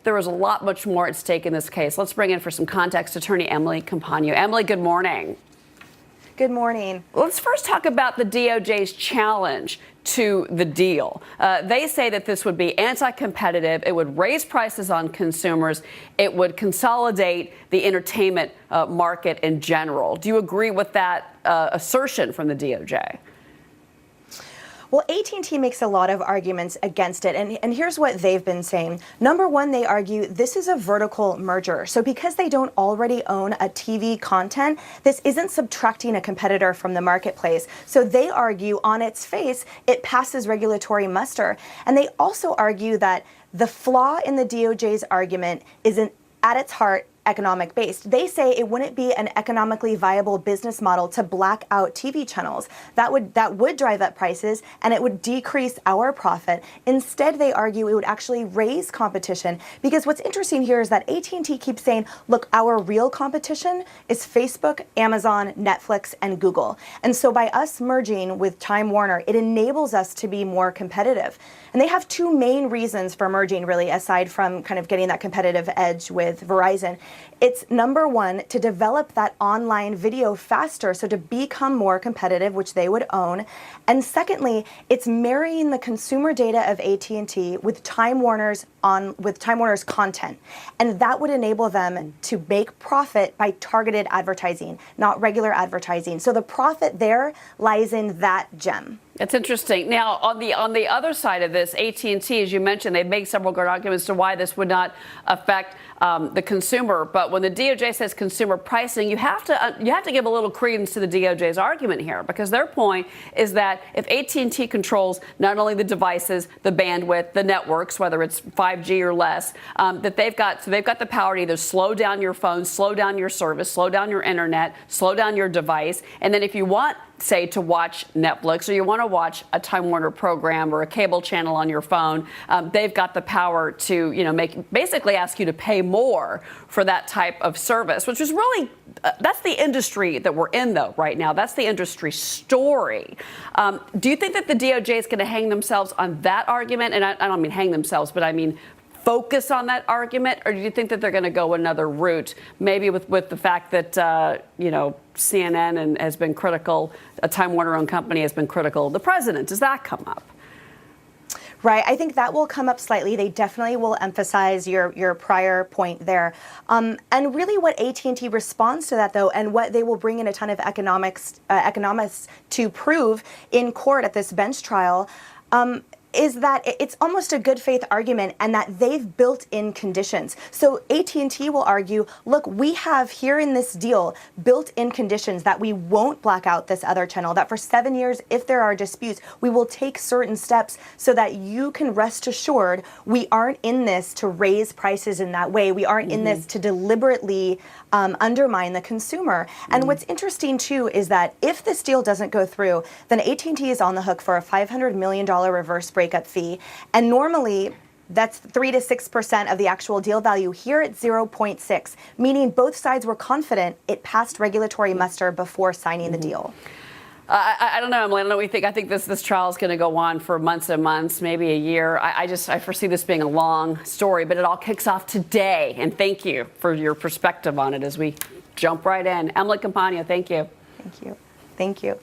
There was a lot much more at stake in this case. Let's bring in for some context attorney Emily Compagno. Emily, good morning. Good morning. Let's first talk about the DOJ's challenge to the deal. They say that this would be anti-competitive. It would raise prices on consumers. It would consolidate the entertainment market in general. Do you agree with that assertion from the DOJ? Well, AT&T makes a lot of arguments against it, and here's what they've been saying. Number one, they argue this is a vertical merger. So because they don't already own a TV content, this isn't subtracting a competitor from the marketplace. So they argue on its face, it passes regulatory muster. And they also argue that the flaw in the DOJ's argument is at its heart economic based. They say it wouldn't be an economically viable business model to black out TV channels. That would drive up prices and it would decrease our profit. Instead, they argue it would actually raise competition, because what's interesting here is that AT&T keeps saying, look, our real competition is Facebook, Amazon, Netflix, and Google. And so by us merging with Time Warner, it enables us to be more competitive. And they have two main reasons for merging, really, aside from kind of getting that competitive edge with Verizon. It's number one, to develop that online video faster, so to become more competitive, which they would own. And secondly, it's marrying the consumer data of AT&T with Time Warner's content. And that would enable them to make profit by targeted advertising, not regular advertising. So the profit there lies in that gem. It's interesting. Now, on the other side of this, AT&T, as you mentioned, they make several good arguments to why this would not affect the consumer. But when the DOJ says consumer pricing, you have to give a little credence to the DOJ's argument here, because their point is that if AT&T controls not only the devices, the bandwidth, the networks, whether it's 5G or less, that they've got the power to either slow down your phone, slow down your service, slow down your internet, slow down your device, and then if you want, say, to watch Netflix or you want to watch a Time Warner program or a cable channel on your phone, they've got the power to, basically ask you to pay more for that type of service, which is really, that's the industry that we're in, though, right now. That's the industry story. Do you think that the DOJ is going to hang themselves on that argument? And I don't mean hang themselves, but I mean focus on that argument? Or do you think that they're going to go another route, maybe with the fact that, CNN has been critical, a Time Warner-owned company has been critical of the president? Does that come up? Right. I think that will come up slightly. They definitely will emphasize your prior point there. And really what AT&T responds to that, though, and what they will bring in a ton of economists to prove in court at this bench trial, is that it's almost a good faith argument, and that they've built in conditions. So AT&T will argue, look, we have here in this deal built in conditions that we won't black out this other channel, that for 7 years, if there are disputes, we will take certain steps so that you can rest assured we aren't in this to raise prices in that way. We aren't in this to deliberately undermine the consumer. And what's interesting, too, is that if this deal doesn't go through, then AT&T is on the hook for a $500 million reverse breakup fee. And normally, that's 3 to 6% of the actual deal value. Here it's 0.6, meaning both sides were confident it passed regulatory muster before signing the deal. I don't know, Emily. I don't know what you think. I think this trial is going to go on for months and months, maybe a year. I foresee this being a long story, but it all kicks off today. And thank you for your perspective on it as we jump right in. Emily Compagno, thank you. Thank you. Thank you.